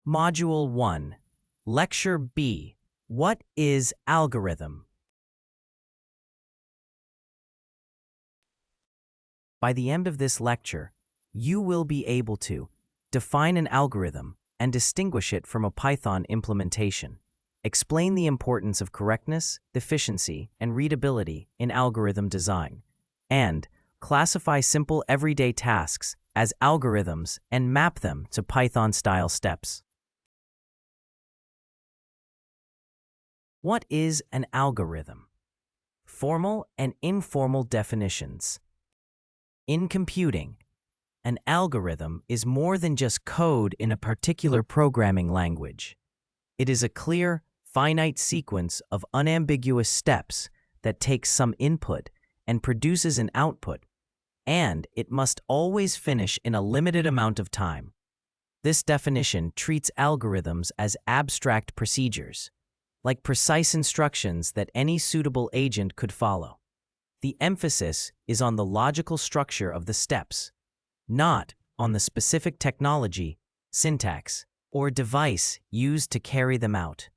Module 1, Lecture B. What is algorithm? By the end of this lecture, you will be able to define an algorithm and distinguish it from a Python implementation, explain the importance of correctness, efficiency, and readability in algorithm design, and classify simple everyday tasks as algorithms and map them to Python-style steps. What is an algorithm? Formal and informal definitions. In computing, an algorithm is more than just code in a particular programming language. It is a clear, finite sequence of unambiguous steps that takes some input and produces an output, and it must always finish in a limited amount of time. This definition treats algorithms as abstract procedures, like precise instructions that any suitable agent could follow. The emphasis is on the logical structure of the steps, not on the specific technology, syntax, or device used to carry them out.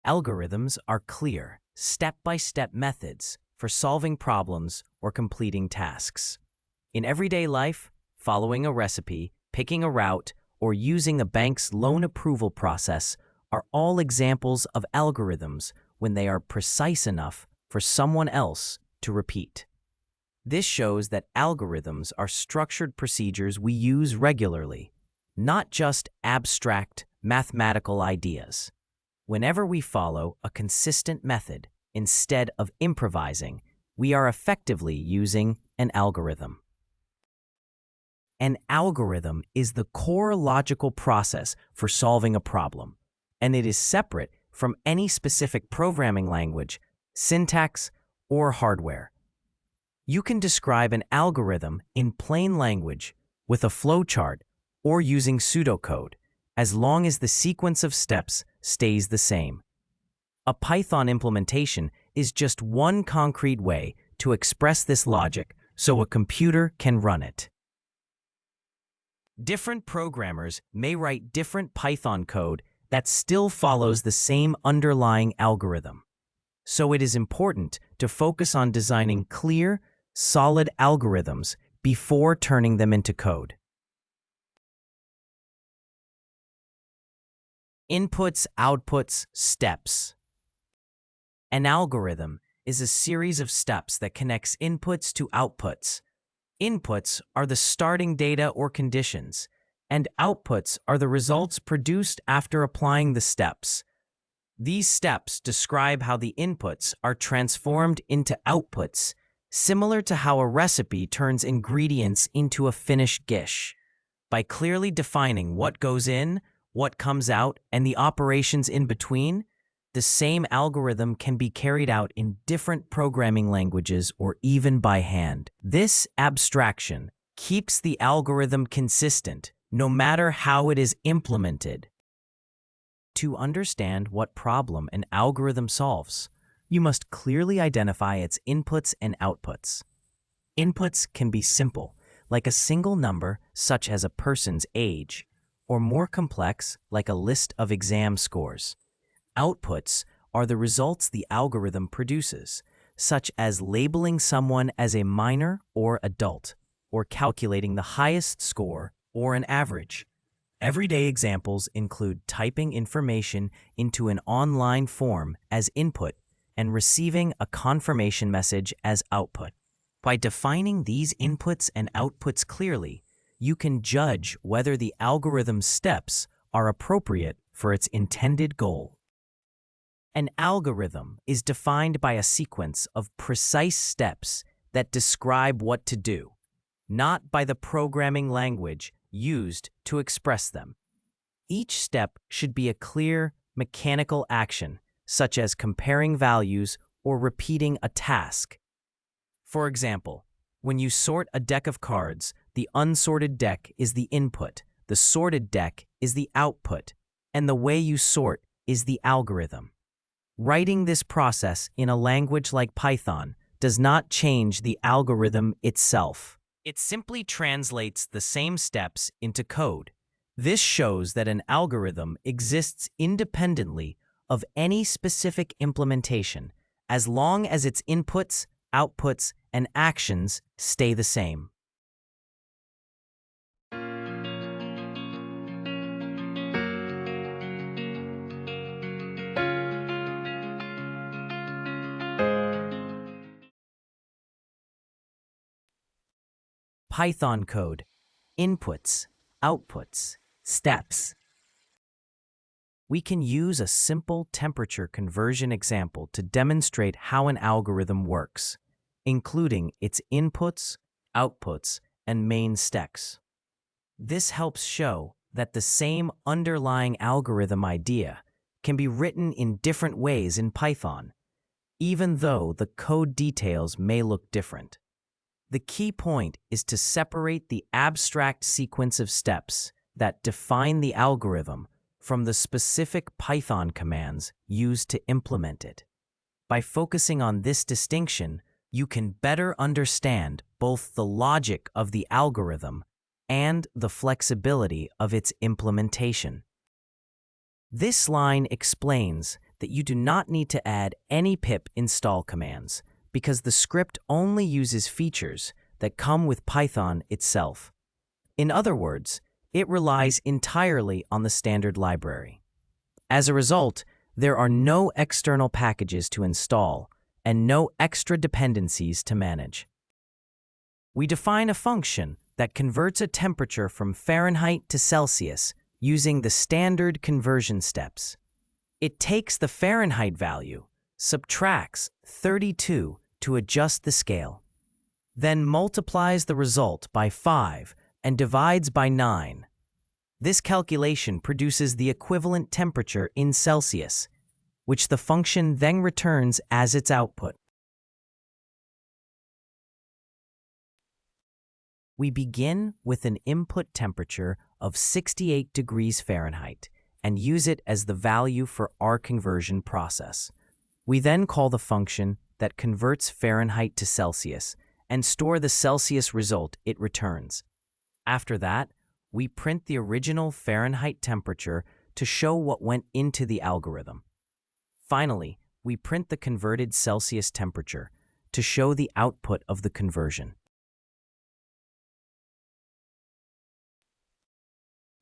Algorithms are clear, step-by-step methods for solving problems or completing tasks. In everyday life, following a recipe, picking a route, or using a bank's loan approval process are all examples of algorithms when they are precise enough for someone else to repeat. This shows that algorithms are structured procedures we use regularly, not just abstract mathematical ideas. Whenever we follow a consistent method instead of improvising, we are effectively using an algorithm. An algorithm is the core logical process for solving a problem, and it is separate from any specific programming language, syntax, or hardware. You can describe an algorithm in plain language with a flowchart or using pseudocode, as long as the sequence of steps stays the same. A Python implementation is just one concrete way to express this logic so a computer can run it. Different programmers may write different Python code that still follows the same underlying algorithm. So it is important to focus on designing clear, solid algorithms before turning them into code. Inputs, outputs, steps. An algorithm is a series of steps that connects inputs to outputs. Inputs are the starting data or conditions, and outputs are the results produced after applying the steps. These steps describe how the inputs are transformed into outputs, similar to how a recipe turns ingredients into a finished dish. By clearly defining what goes in, what comes out, and the operations in between, the same algorithm can be carried out in different programming languages or even by hand. This abstraction keeps the algorithm consistent, no matter how it is implemented. To understand what problem an algorithm solves, you must clearly identify its inputs and outputs. Inputs can be simple, like a single number such as a person's age, or more complex, like a list of exam scores. Outputs are the results the algorithm produces, such as labeling someone as a minor or adult, or calculating the highest score or an average. Everyday examples include typing information into an online form as input and receiving a confirmation message as output. By defining these inputs and outputs clearly, you can judge whether the algorithm's steps are appropriate for its intended goal. An algorithm is defined by a sequence of precise steps that describe what to do, not by the programming language used to express them. Each step should be a clear, mechanical action, such as comparing values or repeating a task. For example, when you sort a deck of cards, the unsorted deck is the input, the sorted deck is the output, and the way you sort is the algorithm. Writing this process in a language like Python does not change the algorithm itself. It simply translates the same steps into code. This shows that an algorithm exists independently of any specific implementation as long as its inputs, outputs, and actions stay the same. Python code, inputs, outputs, steps. We can use a simple temperature conversion example to demonstrate how an algorithm works, including its inputs, outputs, and main steps. This helps show that the same underlying algorithm idea can be written in different ways in Python, even though the code details may look different. The key point is to separate the abstract sequence of steps that define the algorithm from the specific Python commands used to implement it. By focusing on this distinction, you can better understand both the logic of the algorithm and the flexibility of its implementation. This line explains that you do not need to add any pip install commands because the script only uses features that come with Python itself. In other words, it relies entirely on the standard library. As a result, there are no external packages to install and no extra dependencies to manage. We define a function that converts a temperature from Fahrenheit to Celsius using the standard conversion steps. It takes the Fahrenheit value, subtracts 32 to adjust the scale, then multiplies the result by 5 and divides by 9. This calculation produces the equivalent temperature in Celsius, which the function then returns as its output. We begin with an input temperature of 68 degrees Fahrenheit and use it as the value for our conversion process. We then call the function that converts Fahrenheit to Celsius and store the Celsius result it returns. After that, we print the original Fahrenheit temperature to show what went into the algorithm. Finally, we print the converted Celsius temperature to show the output of the conversion.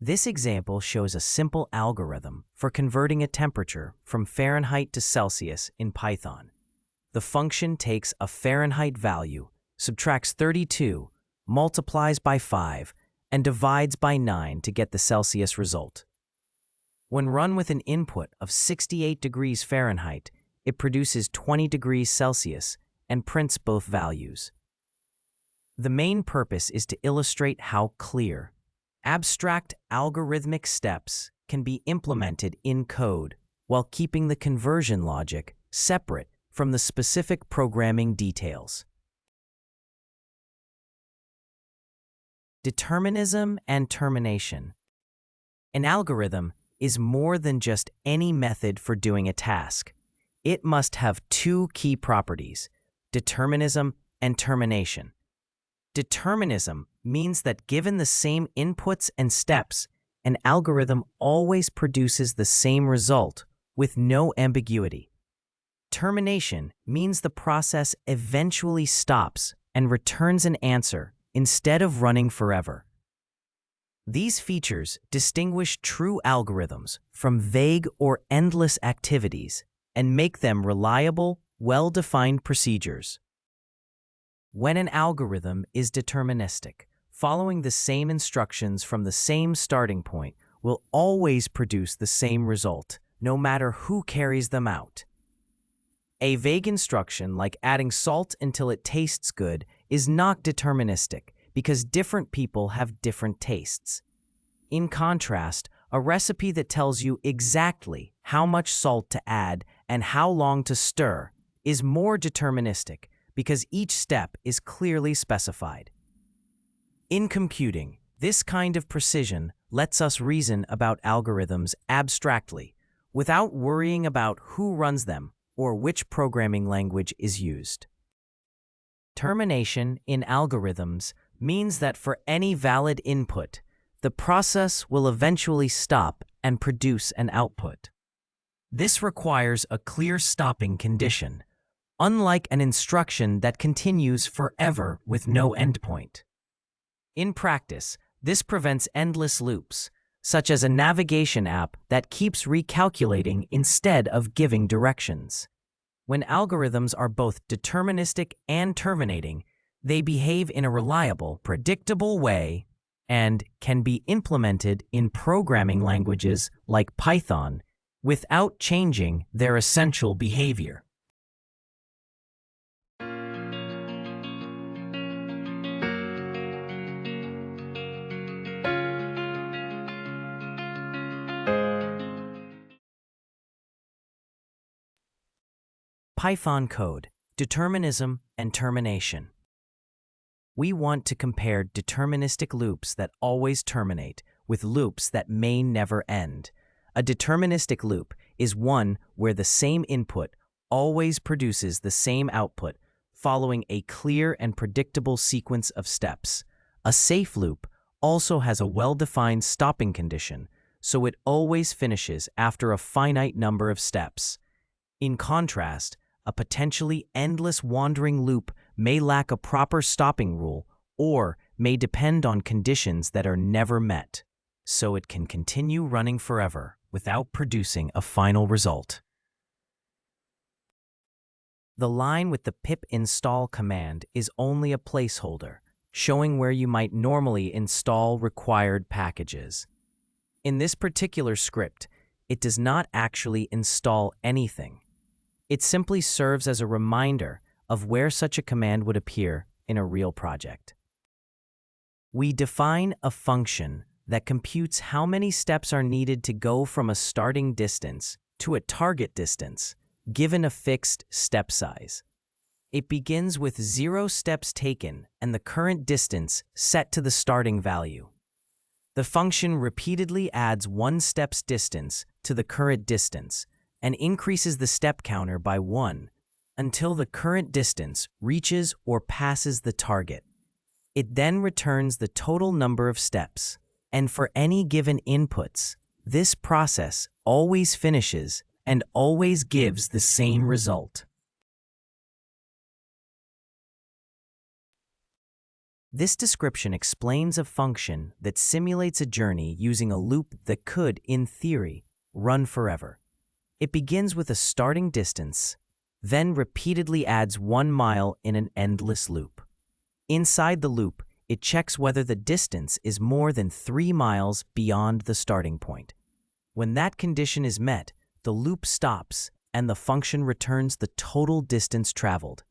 This example shows a simple algorithm for converting a temperature from Fahrenheit to Celsius in Python. The function takes a Fahrenheit value, subtracts 32, multiplies by 5, and divides by 9 to get the Celsius result. When run with an input of 68 degrees Fahrenheit, it produces 20 degrees Celsius and prints both values. The main purpose is to illustrate how clear, abstract algorithmic steps can be implemented in code while keeping the conversion logic separate from the specific programming details. Determinism and termination. An algorithm is more than just any method for doing a task. It must have two key properties: determinism and termination. Determinism means that given the same inputs and steps, an algorithm always produces the same result with no ambiguity. Termination means the process eventually stops and returns an answer instead of running forever. These features distinguish true algorithms from vague or endless activities and make them reliable, well-defined procedures. When an algorithm is deterministic, following the same instructions from the same starting point will always produce the same result, no matter who carries them out. A vague instruction like adding salt until it tastes good is not deterministic because different people have different tastes. In contrast, a recipe that tells you exactly how much salt to add and how long to stir is more deterministic because each step is clearly specified. In computing, this kind of precision lets us reason about algorithms abstractly without worrying about who runs them or which programming language is used. Termination in algorithms means that for any valid input, the process will eventually stop and produce an output. This requires a clear stopping condition, unlike an instruction that continues forever with no endpoint. In practice, this prevents endless loops, such as a navigation app that keeps recalculating instead of giving directions. When algorithms are both deterministic and terminating, they behave in a reliable, predictable way and can be implemented in programming languages like Python without changing their essential behavior. Python code, determinism, and termination. We want to compare deterministic loops that always terminate with loops that may never end. A deterministic loop is one where the same input always produces the same output, following a clear and predictable sequence of steps. A safe loop also has a well-defined stopping condition, so it always finishes after a finite number of steps. In contrast, a potentially endless wandering loop may lack a proper stopping rule or may depend on conditions that are never met, so it can continue running forever without producing a final result. The line with the pip install command is only a placeholder, showing where you might normally install required packages. In this particular script, it does not actually install anything. It simply serves as a reminder of where such a command would appear in a real project. We define a function that computes how many steps are needed to go from a starting distance to a target distance, given a fixed step size. It begins with 0 steps taken and the current distance set to the starting value. The function repeatedly adds 1 step's distance to the current distance and increases the step counter by 1 until the current distance reaches or passes the target. It then returns the total number of steps, and for any given inputs, this process always finishes and always gives the same result. This description explains a function that simulates a journey using a loop that could, in theory, run forever. It begins with a starting distance, then repeatedly adds 1 mile in an endless loop. Inside the loop, it checks whether the distance is more than 3 miles beyond the starting point. When that condition is met, the loop stops and the function returns the total distance traveled.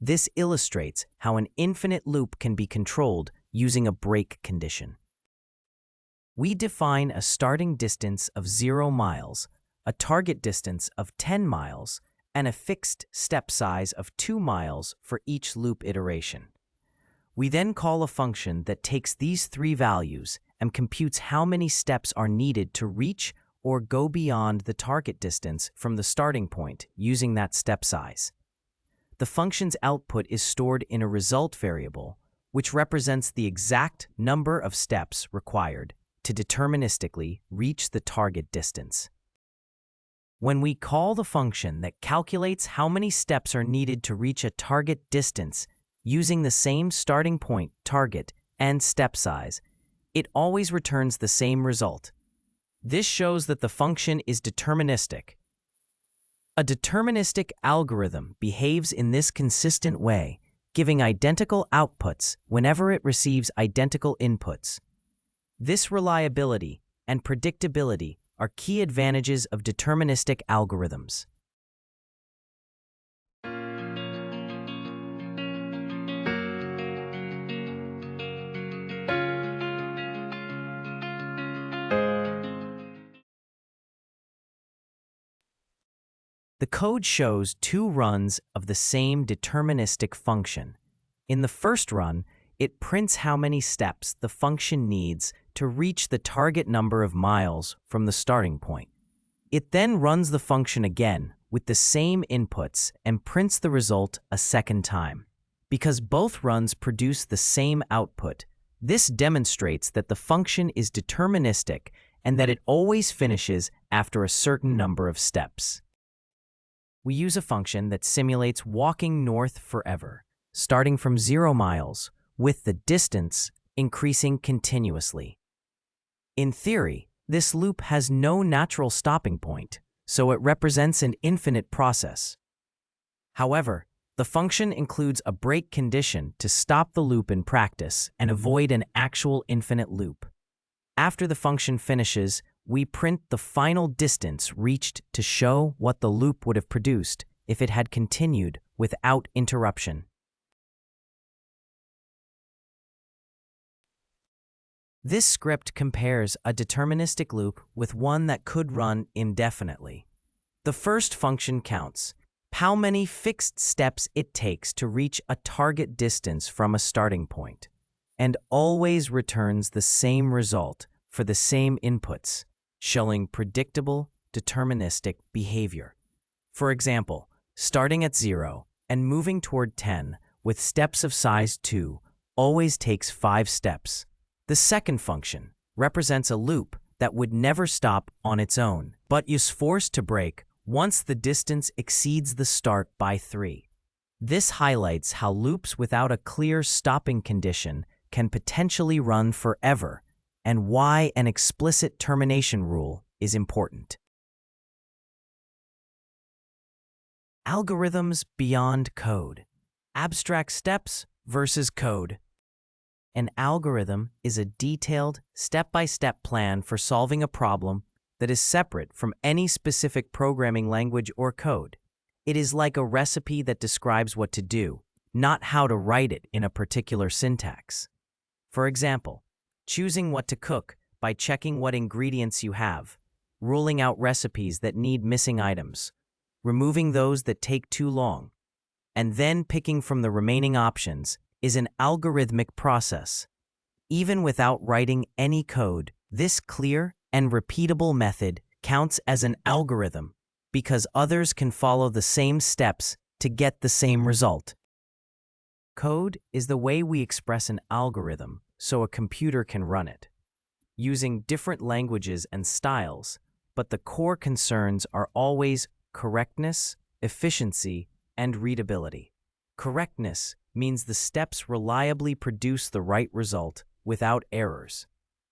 This illustrates how an infinite loop can be controlled using a break condition. We define a starting distance of 0 miles, a target distance of 10 miles, and a fixed step size of 2 miles for each loop iteration. We then call a function that takes these 3 values and computes how many steps are needed to reach or go beyond the target distance from the starting point using that step size. The function's output is stored in a result variable, which represents the exact number of steps required to deterministically reach the target distance. When we call the function that calculates how many steps are needed to reach a target distance using the same starting point, target, and step size, it always returns the same result. This shows that the function is deterministic. A deterministic algorithm behaves in this consistent way, giving identical outputs whenever it receives identical inputs. This reliability and predictability are key advantages of deterministic algorithms. The code shows 2 runs of the same deterministic function. In the first run, it prints how many steps the function needs to reach the target number of miles from the starting point. It then runs the function again with the same inputs and prints the result a second time. Because both runs produce the same output, This demonstrates that the function is deterministic and that it always finishes after a certain number of steps. We use a function that simulates walking north forever, starting from 0 miles, with the distance increasing continuously. In theory, this loop has no natural stopping point, so it represents an infinite process. However, the function includes a break condition to stop the loop in practice and avoid an actual infinite loop. After the function finishes, we print the final distance reached to show what the loop would have produced if it had continued without interruption. This script compares a deterministic loop with one that could run indefinitely. The first function counts how many fixed steps it takes to reach a target distance from a starting point, and always returns the same result for the same inputs, showing predictable, deterministic behavior. For example, starting at 0 and moving toward 10 with steps of size 2 always takes 5 steps. The second function represents a loop that would never stop on its own, but is forced to break once the distance exceeds the start by 3. This highlights how loops without a clear stopping condition can potentially run forever, and why an explicit termination rule is important. Algorithms beyond code. Abstract steps versus code. An algorithm is a detailed, step-by-step plan for solving a problem that is separate from any specific programming language or code. It is like a recipe that describes what to do, not how to write it in a particular syntax. For example, choosing what to cook by checking what ingredients you have, ruling out recipes that need missing items, removing those that take too long, and then picking from the remaining options is an algorithmic process. Even without writing any code, this clear and repeatable method counts as an algorithm because others can follow the same steps to get the same result. Code is the way we express an algorithm so a computer can run it, using different languages and styles, but the core concerns are always correctness, efficiency, and readability. Correctness means the steps reliably produce the right result without errors.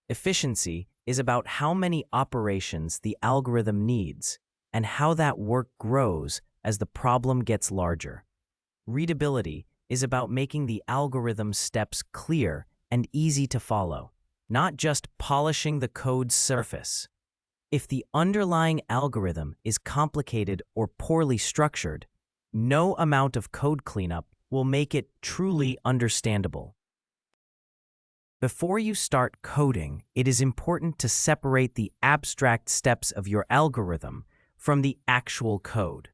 Efficiency is about how many operations the algorithm needs and how that work grows as the problem gets larger. Readability is about making the algorithm's steps clear and easy to follow, not just polishing the code's surface. If the underlying algorithm is complicated or poorly structured, no amount of code cleanup will make it truly understandable. Before you start coding, it is important to separate the abstract steps of your algorithm from the actual code.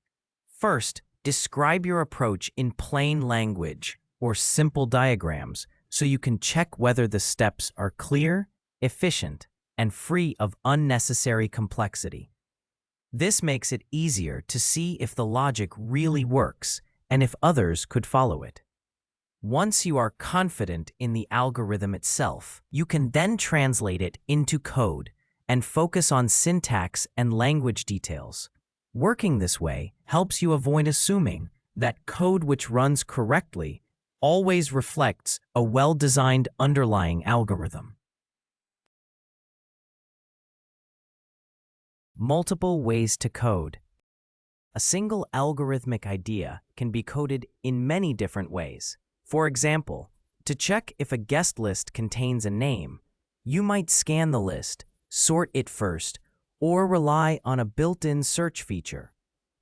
First, describe your approach in plain language or simple diagrams so you can check whether the steps are clear, efficient, and free of unnecessary complexity. This makes it easier to see if the logic really works and if others could follow it. Once you are confident in the algorithm itself, you can then translate it into code and focus on syntax and language details. Working this way helps you avoid assuming that code which runs correctly always reflects a well-designed underlying algorithm. Multiple ways to code. A single algorithmic idea can be coded in many different ways. For example, to check if a guest list contains a name, you might scan the list, sort it first, or rely on a built-in search feature.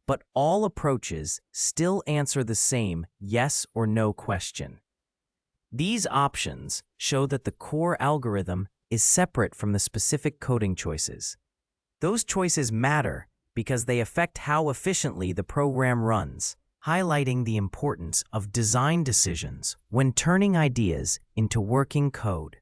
But all approaches still answer the same yes or no question. These options show that the core algorithm is separate from the specific coding choices. Those choices matter because they affect how efficiently the program runs, highlighting the importance of design decisions when turning ideas into working code.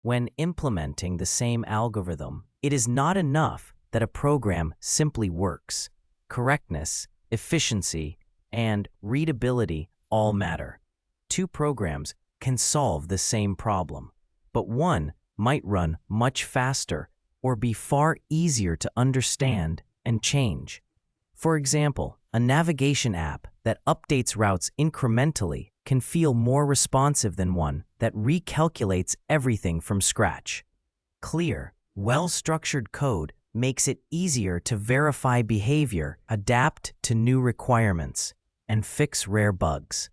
When implementing the same algorithm, it is not enough that a program simply works. Correctness, efficiency, and readability all matter. Two programs can solve the same problem, but one might run much faster or be far easier to understand and change. For example, a navigation app that updates routes incrementally can feel more responsive than one that recalculates everything from scratch. Clear, well-structured code makes it easier to verify behavior, adapt to new requirements, and fix rare bugs.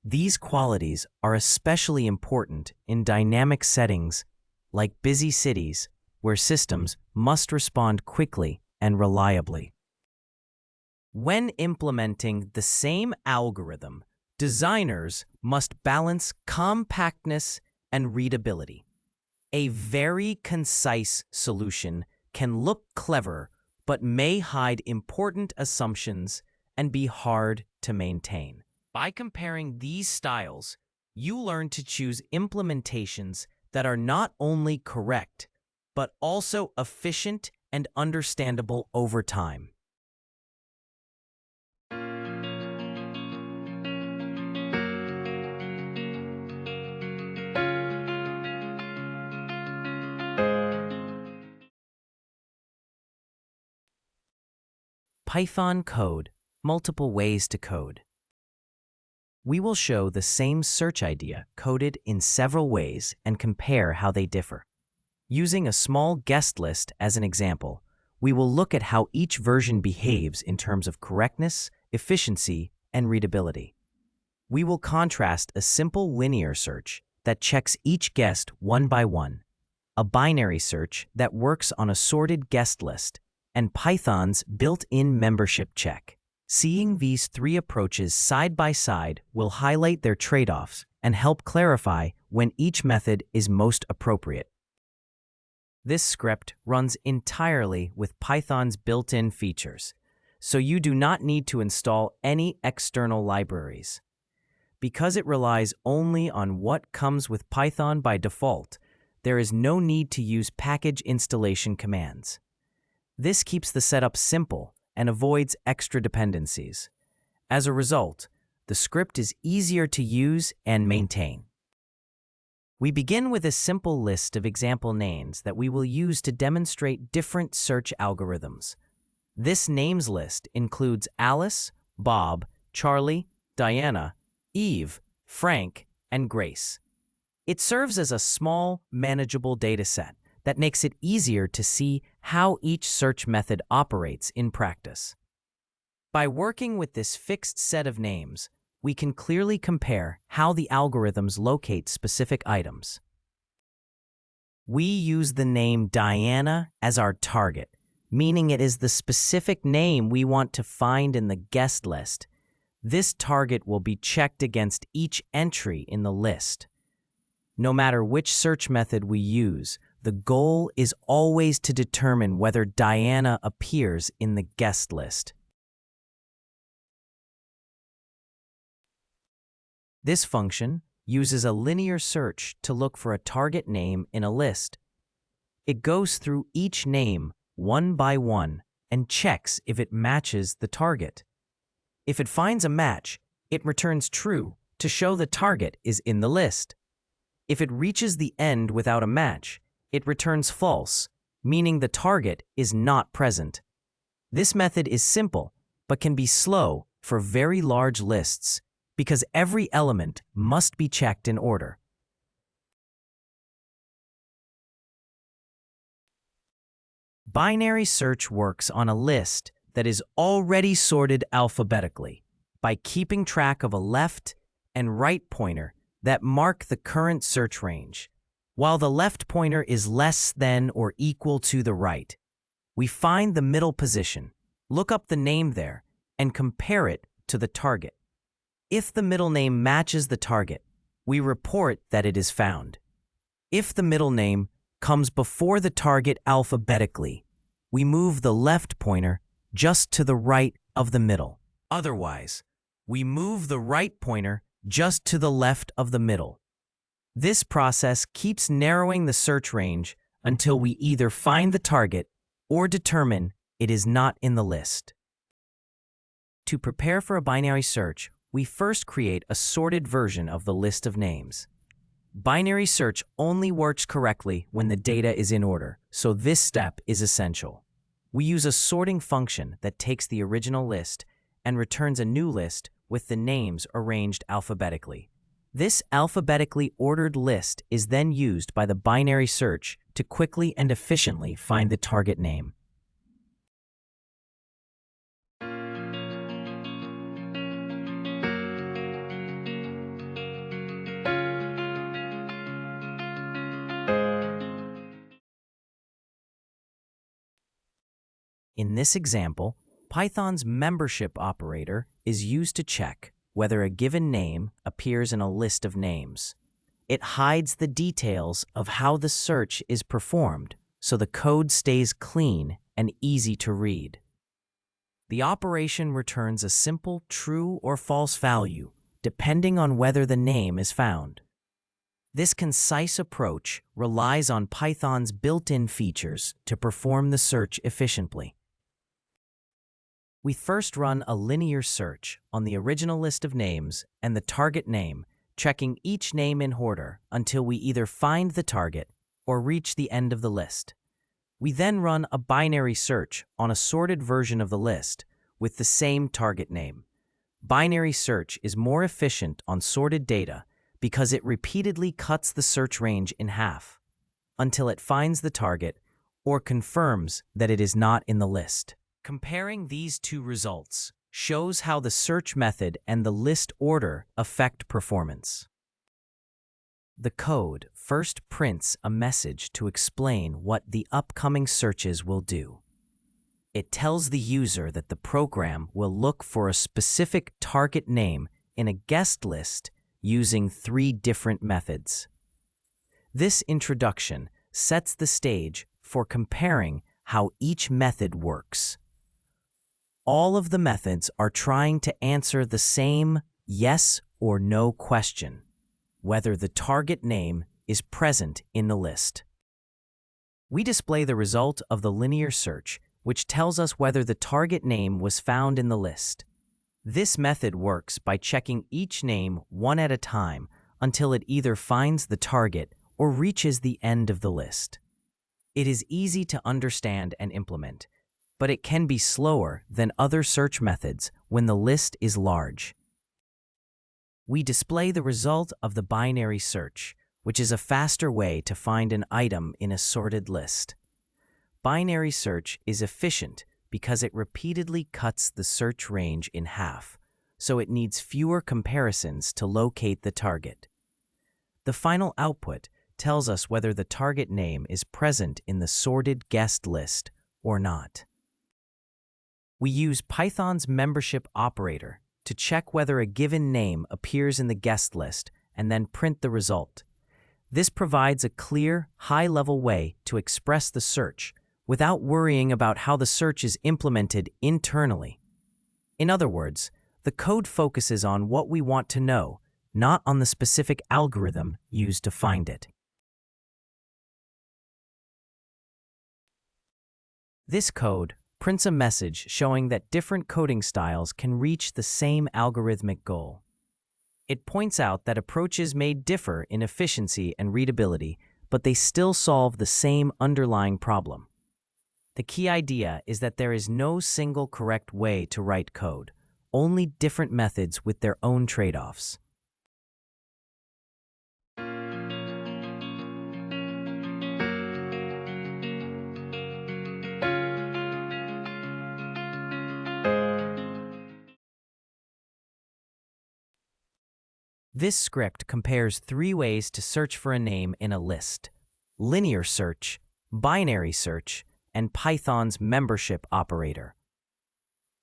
These qualities are especially important in dynamic settings like busy cities, where systems must respond quickly and reliably. When implementing the same algorithm, designers must balance compactness and readability. A very concise solution can look clever, but may hide important assumptions and be hard to maintain. By comparing these styles, you learn to choose implementations that are not only correct, but also efficient and understandable over time. Python code, multiple ways to code. We will show the same search idea coded in several ways and compare how they differ. Using a small guest list as an example, we will look at how each version behaves in terms of correctness, efficiency, and readability. We will contrast a simple linear search that checks each guest one by one, a binary search that works on a sorted guest list, and Python's built-in membership check. Seeing these three approaches side by side will highlight their trade-offs and help clarify when each method is most appropriate. This script runs entirely with Python's built-in features, so you do not need to install any external libraries. Because it relies only on what comes with Python by default, there is no need to use package installation commands. This keeps the setup simple and avoids extra dependencies. As a result, the script is easier to use and maintain. We begin with a simple list of example names that we will use to demonstrate different search algorithms. This names list includes Alice, Bob, Charlie, Diana, Eve, Frank, and Grace. It serves as a small, manageable dataset that makes it easier to see how each search method operates in practice. By working with this fixed set of names, we can clearly compare how the algorithms locate specific items. We use the name Diana as our target, meaning it is the specific name we want to find in the guest list. This target will be checked against each entry in the list. No matter which search method we use, the goal is always to determine whether Diana appears in the guest list. This function uses a linear search to look for a target name in a list. It goes through each name one by one and checks if it matches the target. If it finds a match, it returns true to show the target is in the list. If it reaches the end without a match, it returns false, meaning the target is not present. This method is simple, but can be slow for very large lists because every element must be checked in order. Binary search works on a list that is already sorted alphabetically by keeping track of a left and right pointer that mark the current search range. While the left pointer is less than or equal to the right, we find the middle position, look up the name there, and compare it to the target. If the middle name matches the target, we report that it is found. If the middle name comes before the target alphabetically, we move the left pointer just to the right of the middle. Otherwise, we move the right pointer just to the left of the middle. This process keeps narrowing the search range until we either find the target or determine it is not in the list. To prepare for a binary search, we first create a sorted version of the list of names. Binary search only works correctly when the data is in order, so this step is essential. We use a sorting function that takes the original list and returns a new list with the names arranged alphabetically. This alphabetically ordered list is then used by the binary search to quickly and efficiently find the target name. In this example, Python's membership operator is used to check whether a given name appears in a list of names. It hides the details of how the search is performed, so the code stays clean and easy to read. The operation returns a simple true or false value, depending on whether the name is found. This concise approach relies on Python's built-in features to perform the search efficiently. We first run a linear search on the original list of names and the target name, checking each name in order until we either find the target or reach the end of the list. We then run a binary search on a sorted version of the list with the same target name. Binary search is more efficient on sorted data because it repeatedly cuts the search range in half until it finds the target or confirms that it is not in the list. Comparing these two results shows how the search method and the list order affect performance. The code first prints a message to explain what the upcoming searches will do. It tells the user that the program will look for a specific target name in a guest list using 3 different methods. This introduction sets the stage for comparing how each method works. All of the methods are trying to answer the same yes or no question, whether the target name is present in the list. We display the result of the linear search, which tells us whether the target name was found in the list. This method works by checking each name one at a time until it either finds the target or reaches the end of the list. It is easy to understand and implement, but it can be slower than other search methods when the list is large. We display the result of the binary search, which is a faster way to find an item in a sorted list. Binary search is efficient because it repeatedly cuts the search range in half, so it needs fewer comparisons to locate the target. The final output tells us whether the target name is present in the sorted guest list or not. We use Python's membership operator to check whether a given name appears in the guest list and then print the result. This provides a clear, high-level way to express the search without worrying about how the search is implemented internally. In other words, the code focuses on what we want to know, not on the specific algorithm used to find it. This code prints a message showing that different coding styles can reach the same algorithmic goal. It points out that approaches may differ in efficiency and readability, but they still solve the same underlying problem. The key idea is that there is no single correct way to write code, only different methods with their own trade-offs. This script compares 3 ways to search for a name in a list: linear search, binary search, and Python's membership operator.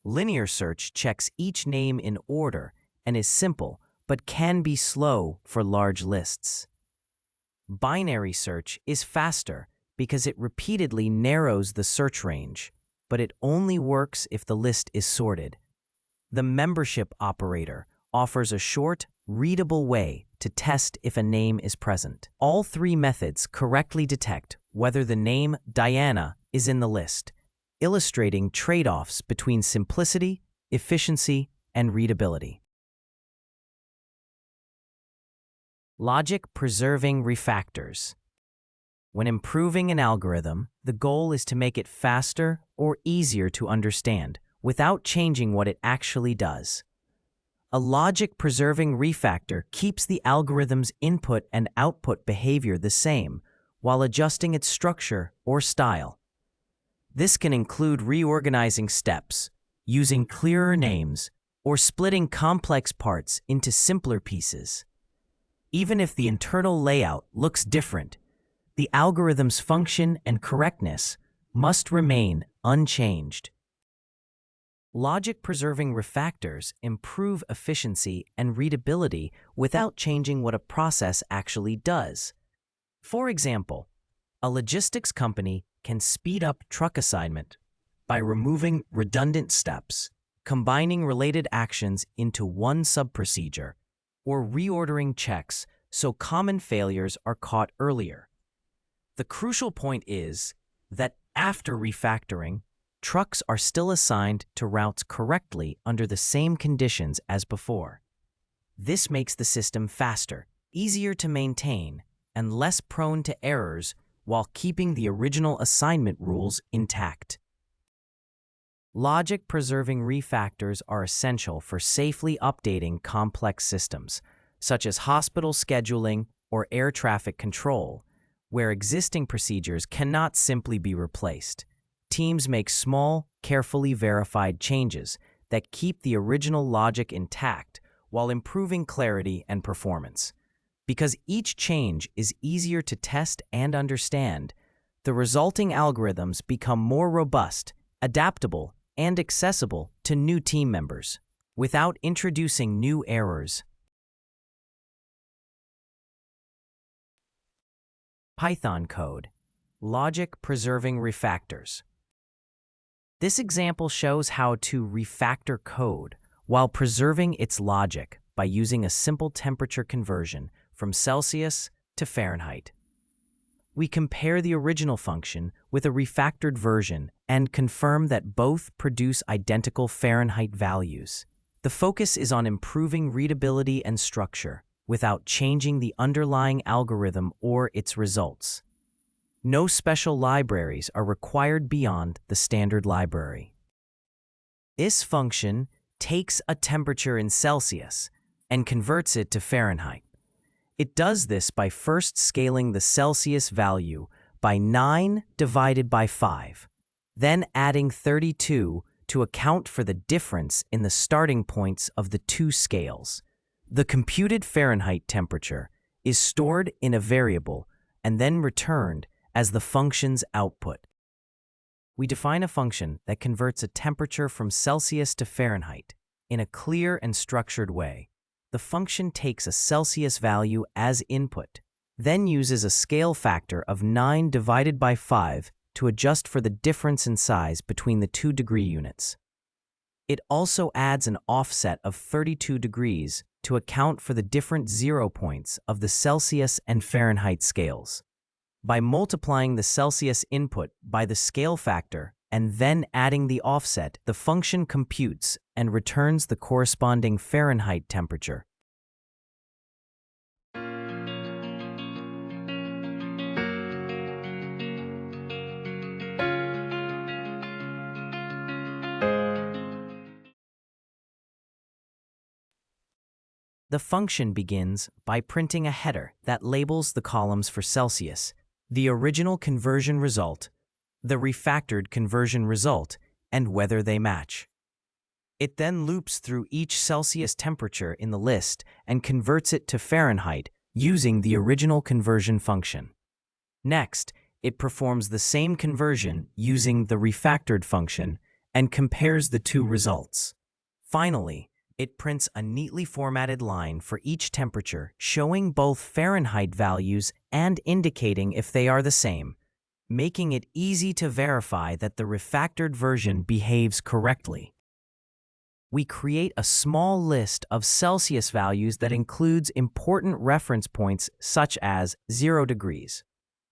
Linear search checks each name in order and is simple, but can be slow for large lists. Binary search is faster because it repeatedly narrows the search range, but it only works if the list is sorted. The membership operator offers a short, readable way to test if a name is present. All 3 methods correctly detect whether the name Diana is in the list, illustrating trade-offs between simplicity, efficiency, and readability. Logic-preserving refactors. When improving an algorithm, the goal is to make it faster or easier to understand without changing what it actually does. A logic-preserving refactor keeps the algorithm's input and output behavior the same while adjusting its structure or style. This can include reorganizing steps, using clearer names, or splitting complex parts into simpler pieces. Even if the internal layout looks different, the algorithm's function and correctness must remain unchanged. Logic-preserving refactors improve efficiency and readability without changing what a process actually does. For example, a logistics company can speed up truck assignment by removing redundant steps, combining related actions into one sub-procedure, or reordering checks so common failures are caught earlier. The crucial point is that after refactoring, trucks are still assigned to routes correctly under the same conditions as before. This makes the system faster, easier to maintain, and less prone to errors while keeping the original assignment rules intact. Logic-preserving refactors are essential for safely updating complex systems, such as hospital scheduling or air traffic control, where existing procedures cannot simply be replaced. Teams make small, carefully verified changes that keep the original logic intact while improving clarity and performance. Because each change is easier to test and understand, the resulting algorithms become more robust, adaptable, and accessible to new team members without introducing new errors. Python code. Logic-preserving refactors. This example shows how to refactor code while preserving its logic by using a simple temperature conversion from Celsius to Fahrenheit. We compare the original function with a refactored version and confirm that both produce identical Fahrenheit values. The focus is on improving readability and structure without changing the underlying algorithm or its results. No special libraries are required beyond the standard library. This function takes a temperature in Celsius and converts it to Fahrenheit. It does this by first scaling the Celsius value by 9 divided by 5, then adding 32 to account for the difference in the starting points of the two scales. The computed Fahrenheit temperature is stored in a variable and then returned as the function's output. We define a function that converts a temperature from Celsius to Fahrenheit in a clear and structured way. The function takes a Celsius value as input, then uses a scale factor of 9 divided by 5 to adjust for the difference in size between the 2 degree units. It also adds an offset of 32 degrees to account for the different 0 points of the Celsius and Fahrenheit scales. By multiplying the Celsius input by the scale factor and then adding the offset, the function computes and returns the corresponding Fahrenheit temperature. The function begins by printing a header that labels the columns for Celsius, the original conversion result, the refactored conversion result, and whether they match. It then loops through each Celsius temperature in the list and converts it to Fahrenheit using the original conversion function. Next, it performs the same conversion using the refactored function and compares the two results. Finally, it prints a neatly formatted line for each temperature showing both Fahrenheit values and indicating if they are the same, making it easy to verify that the refactored version behaves correctly. We create a small list of Celsius values that includes important reference points such as 0 degrees,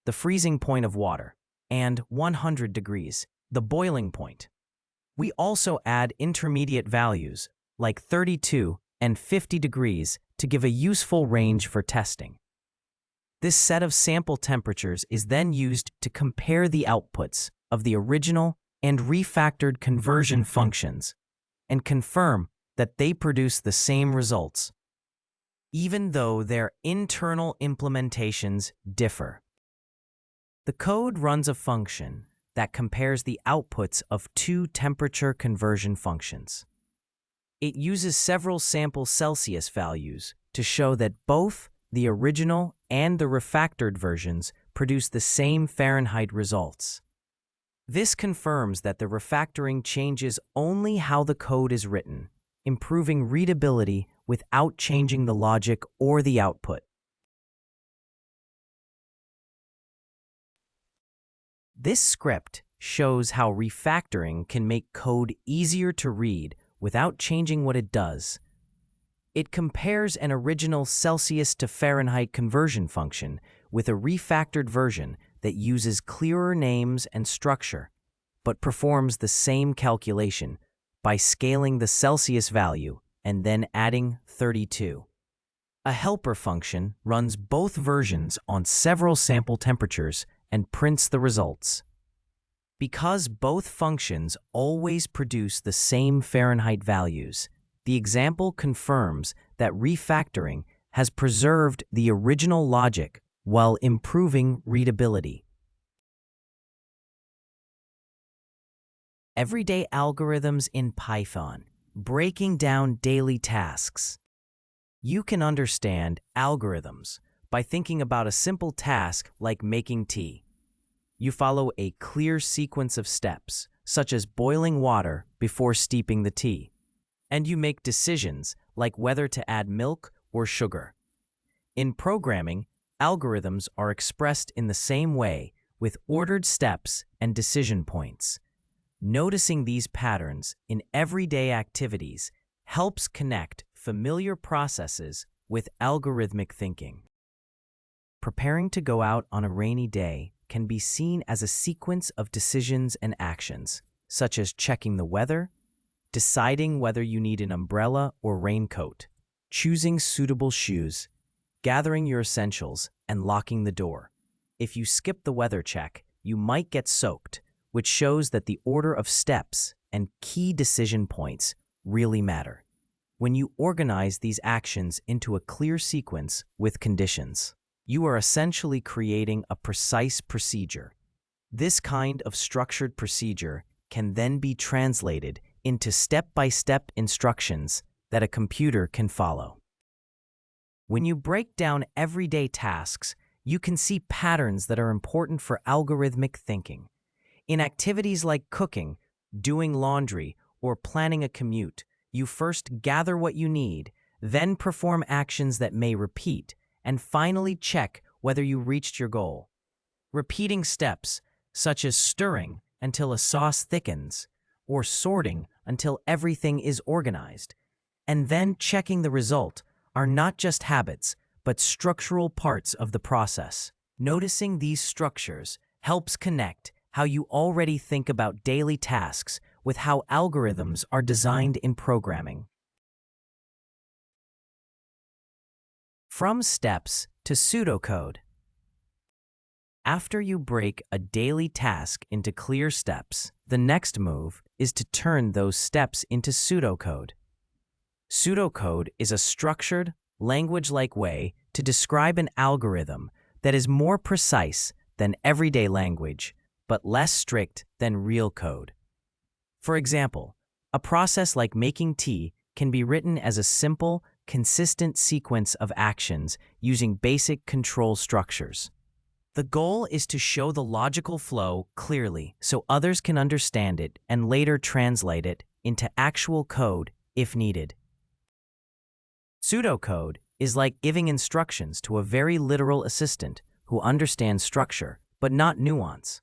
the freezing point of water, and 100 degrees, the boiling point. We also add intermediate values like 32 and 50 degrees to give a useful range for testing. This set of sample temperatures is then used to compare the outputs of the original and refactored conversion functions and confirm that they produce the same results, even though their internal implementations differ. The code runs a function that compares the outputs of two temperature conversion functions. It uses several sample Celsius values to show that both the original and the refactored versions produce the same Fahrenheit results. This confirms that the refactoring changes only how the code is written, improving readability without changing the logic or the output. This script shows how refactoring can make code easier to read without changing what it does. It compares an original Celsius to Fahrenheit conversion function with a refactored version that uses clearer names and structure, but performs the same calculation by scaling the Celsius value and then adding 32. A helper function runs both versions on several sample temperatures and prints the results. Because both functions always produce the same Fahrenheit values, the example confirms that refactoring has preserved the original logic while improving readability. Everyday algorithms in Python, breaking down daily tasks. You can understand algorithms by thinking about a simple task like making tea. You follow a clear sequence of steps, such as boiling water before steeping the tea, and you make decisions like whether to add milk or sugar. In programming, algorithms are expressed in the same way, with ordered steps and decision points. Noticing these patterns in everyday activities helps connect familiar processes with algorithmic thinking. Preparing to go out on a rainy day can be seen as a sequence of decisions and actions, such as checking the weather, deciding whether you need an umbrella or raincoat, choosing suitable shoes, gathering your essentials, and locking the door. If you skip the weather check, you might get soaked, which shows that the order of steps and key decision points really matter. When you organize these actions into a clear sequence with conditions, you are essentially creating a precise procedure. This kind of structured procedure can then be translated into step-by-step instructions that a computer can follow. When you break down everyday tasks, you can see patterns that are important for algorithmic thinking. In activities like cooking, doing laundry, or planning a commute, you first gather what you need, then perform actions that may repeat, and finally check whether you reached your goal. Repeating steps, such as stirring until a sauce thickens, or sorting until everything is organized, and then checking the result, are not just habits, but structural parts of the process. Noticing these structures helps connect how you already think about daily tasks with how algorithms are designed in programming. From steps to pseudocode. After you break a daily task into clear steps, the next move is to turn those steps into pseudocode. Pseudocode is a structured, language-like way to describe an algorithm that is more precise than everyday language, but less strict than real code. For example, a process like making tea can be written as a simple, consistent sequence of actions using basic control structures. The goal is to show the logical flow clearly so others can understand it and later translate it into actual code if needed. Pseudocode is like giving instructions to a very literal assistant who understands structure, but not nuance.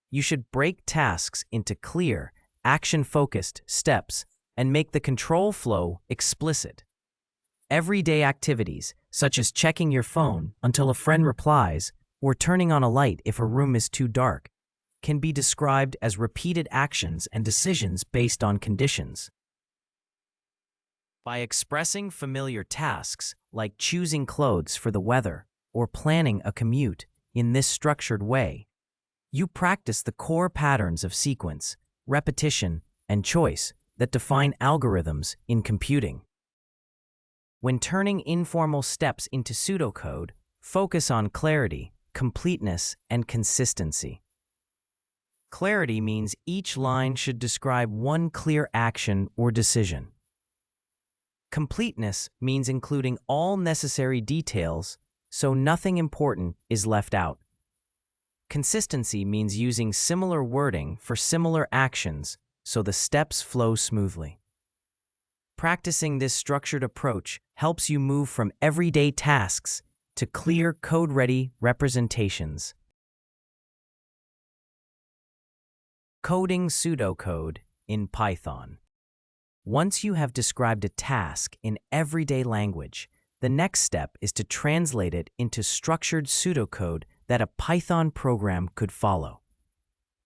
You should break tasks into clear, action-focused steps and make the control flow explicit. Everyday activities, such as checking your phone until a friend replies or turning on a light if a room is too dark, can be described as repeated actions and decisions based on conditions. By expressing familiar tasks, like choosing clothes for the weather or planning a commute in this structured way, you practice the core patterns of sequence, repetition, and choice that define algorithms in computing. When turning informal steps into pseudocode, focus on clarity, completeness, and consistency. Clarity means each line should describe one clear action or decision. Completeness means including all necessary details so nothing important is left out. Consistency means using similar wording for similar actions so the steps flow smoothly. Practicing this structured approach helps you move from everyday tasks to clear code-ready representations. Coding pseudocode in Python. Once you have described a task in everyday language, the next step is to translate it into structured pseudocode that a Python program could follow.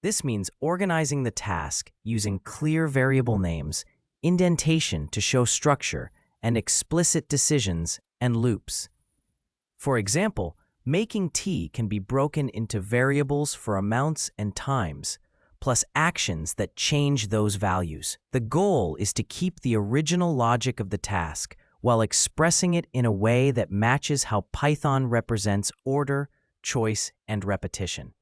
This means organizing the task using clear variable names, indentation to show structure, and explicit decisions and loops. For example, making tea can be broken into variables for amounts and times, plus actions that change those values. The goal is to keep the original logic of the task while expressing it in a way that matches how Python represents order, choice, and repetition.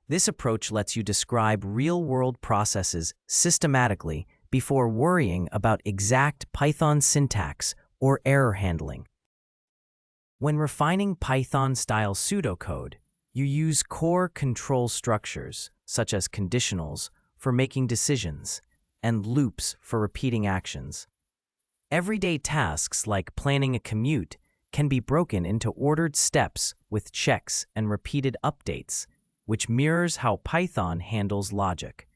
This approach lets you describe real-world processes systematically before worrying about exact Python syntax or error handling. When refining Python-style pseudocode, you use core control structures, such as conditionals, for making decisions, and loops for repeating actions. Everyday tasks like planning a commute can be broken into ordered steps with checks and repeated updates, which mirrors how Python handles logic.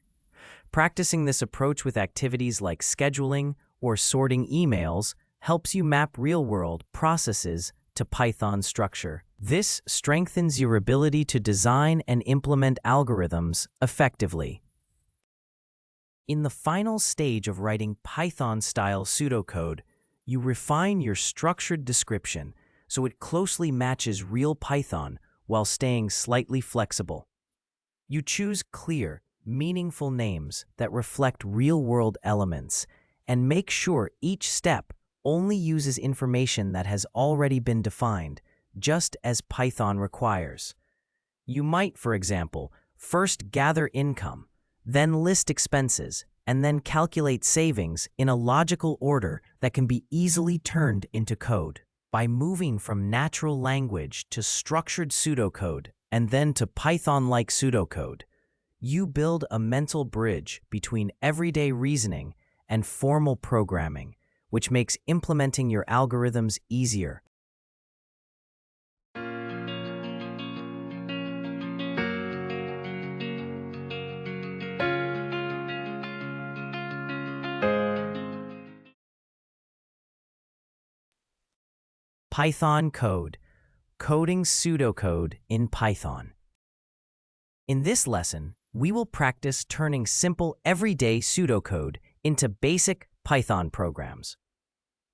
Practicing this approach with activities like scheduling or sorting emails helps you map real-world processes to Python structure. This strengthens your ability to design and implement algorithms effectively. In the final stage of writing Python-style pseudocode, you refine your structured description so it closely matches real Python while staying slightly flexible. You choose clear, meaningful names that reflect real-world elements and make sure each step only uses information that has already been defined, just as Python requires. You might, for example, first gather income, then list expenses, and then calculate savings in a logical order that can be easily turned into code. By moving from natural language to structured pseudocode and then to Python-like pseudocode, you build a mental bridge between everyday reasoning and formal programming, which makes implementing your algorithms easier. Python code, coding pseudocode in Python. In this lesson, we will practice turning simple everyday pseudocode into basic Python programs.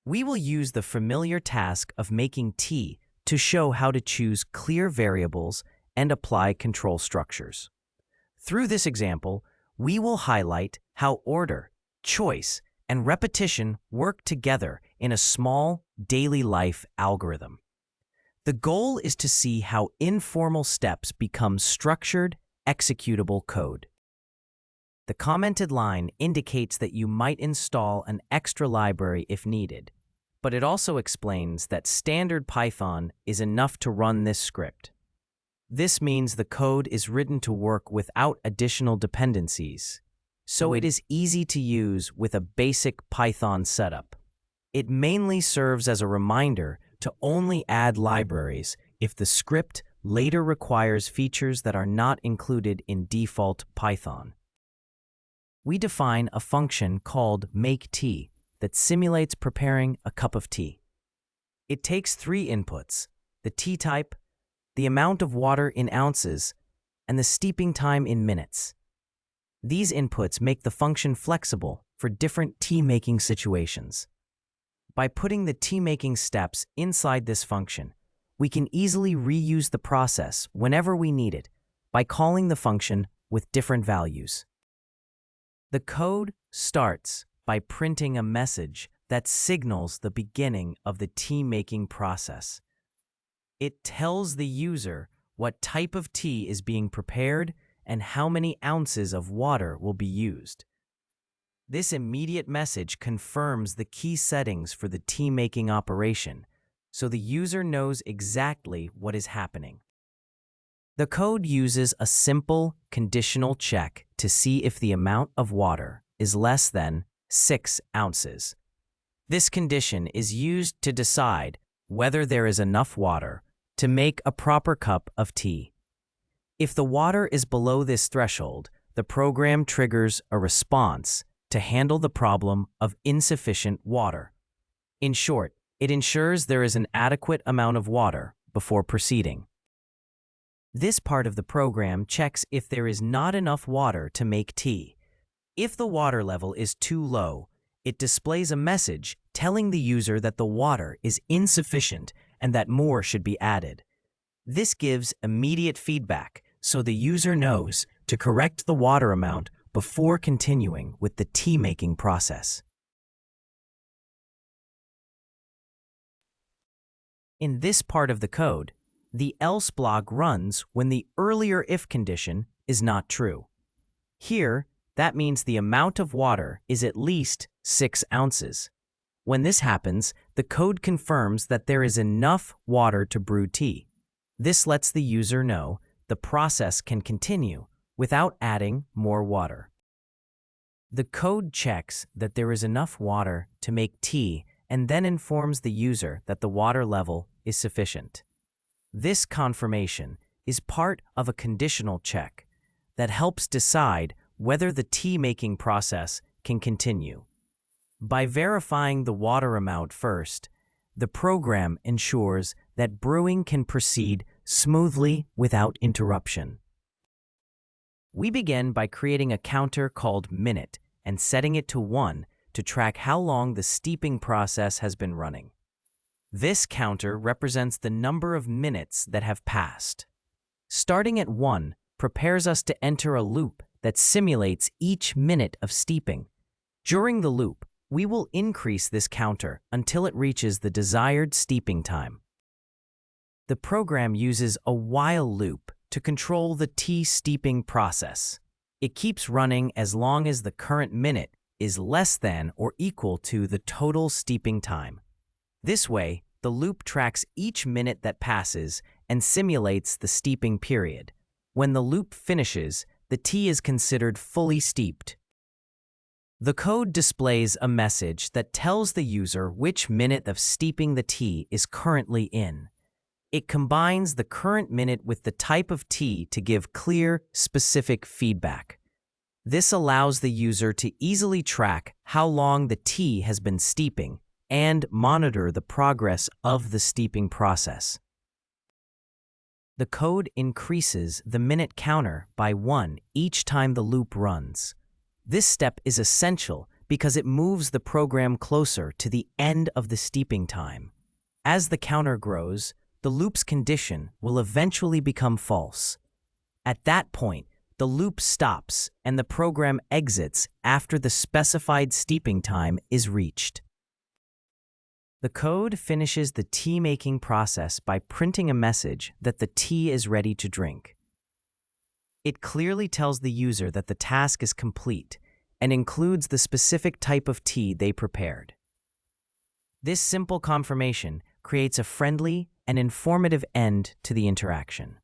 We will use the familiar task of making tea to show how to choose clear variables and apply control structures. Through this example, we will highlight how order, choice, and repetition work together in a small, daily life algorithm. The goal is to see how informal steps become structured, executable code. The commented line indicates that you might install an extra library if needed, but it also explains that standard Python is enough to run this script. This means the code is written to work without additional dependencies, so it is easy to use with a basic Python setup. It mainly serves as a reminder to only add libraries if the script later requires features that are not included in default Python. We define a function called makeT that simulates preparing a cup of tea. It takes 3 inputs: the tea type, the amount of water in ounces, and the steeping time in minutes. These inputs make the function flexible for different tea-making situations. By putting the tea-making steps inside this function, we can easily reuse the process whenever we need it by calling the function with different values. The code starts by printing a message that signals the beginning of the tea-making process. It tells the user what type of tea is being prepared and how many ounces of water will be used. This immediate message confirms the key settings for the tea-making operation, so the user knows exactly what is happening. The code uses a simple conditional check to see if the amount of water is less than 6 ounces. This condition is used to decide whether there is enough water to make a proper cup of tea. If the water is below this threshold, the program triggers a response to handle the problem of insufficient water. In short, it ensures there is an adequate amount of water before proceeding. This part of the program checks if there is not enough water to make tea. If the water level is too low, it displays a message telling the user that the water is insufficient and that more should be added. This gives immediate feedback, so the user knows to correct the water amount before continuing with the tea-making process. In this part of the code, the else block runs when the earlier if condition is not true. Here, that means the amount of water is at least 6 ounces. When this happens, the code confirms that there is enough water to brew tea. This lets the user know the process can continue without adding more water. The code checks that there is enough water to make tea and then informs the user that the water level is sufficient. This confirmation is part of a conditional check that helps decide whether the tea-making process can continue. By verifying the water amount first, the program ensures that brewing can proceed smoothly without interruption. We begin by creating a counter called minute and setting it to 1 to track how long the steeping process has been running. This counter represents the number of minutes that have passed. Starting at 1 prepares us to enter a loop that simulates each minute of steeping. During the loop, we will increase this counter until it reaches the desired steeping time. The program uses a while loop to control the tea steeping process. It keeps running as long as the current minute is less than or equal to the total steeping time. This way, the loop tracks each minute that passes and simulates the steeping period. When the loop finishes, the tea is considered fully steeped. The code displays a message that tells the user which minute of steeping the tea is currently in. It combines the current minute with the type of tea to give clear, specific feedback. This allows the user to easily track how long the tea has been steeping and monitor the progress of the steeping process. The code increases the minute counter by 1 each time the loop runs. This step is essential because it moves the program closer to the end of the steeping time. As the counter grows, the loop's condition will eventually become false. At that point, the loop stops and the program exits after the specified steeping time is reached. The code finishes the tea-making process by printing a message that the tea is ready to drink. It clearly tells the user that the task is complete and includes the specific type of tea they prepared. This simple confirmation creates a friendly and informative end to the interaction.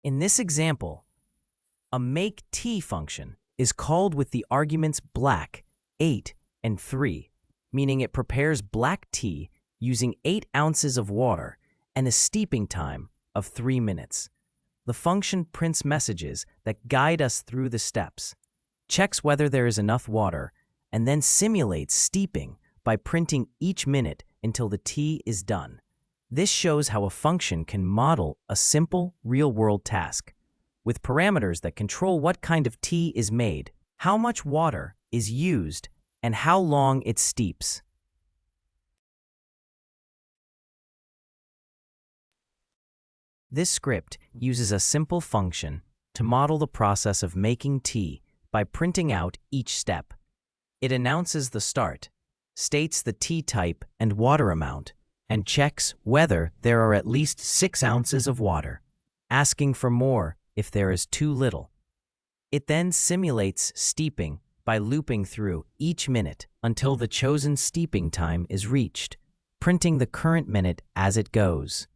In this example, a makeT function is called with the arguments black, 8, and 3, meaning it prepares black tea using 8 ounces of water and a steeping time of 3 minutes. The function prints messages that guide us through the steps, checks whether there is enough water, and then simulates steeping by printing each minute until the tea is done. This shows how a function can model a simple, real-world task, with parameters that control what kind of tea is made, how much water is used, and how long it steeps. This script uses a simple function to model the process of making tea by printing out each step. It announces the start, states the tea type and water amount, and checks whether there are at least 6 ounces of water, asking for more if there is too little. It then simulates steeping by looping through each minute until the chosen steeping time is reached, printing the current minute as it goes.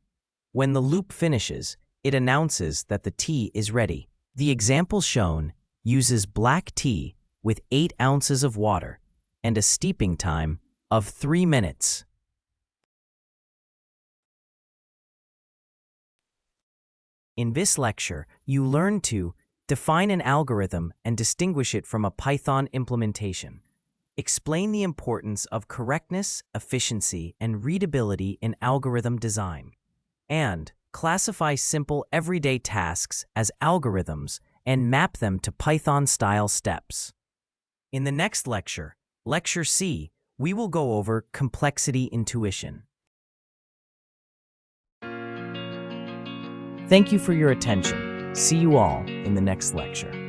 When the loop finishes, it announces that the tea is ready. The example shown uses black tea with 8 ounces of water and a steeping time of 3 minutes. In this lecture, you learn to define an algorithm and distinguish it from a Python implementation. Explain the importance of correctness, efficiency, and readability in algorithm design. And classify simple everyday tasks as algorithms and map them to Python-style steps. In the next lecture, Lecture C, we will go over complexity intuition. Thank you for your attention. See you all in the next lecture.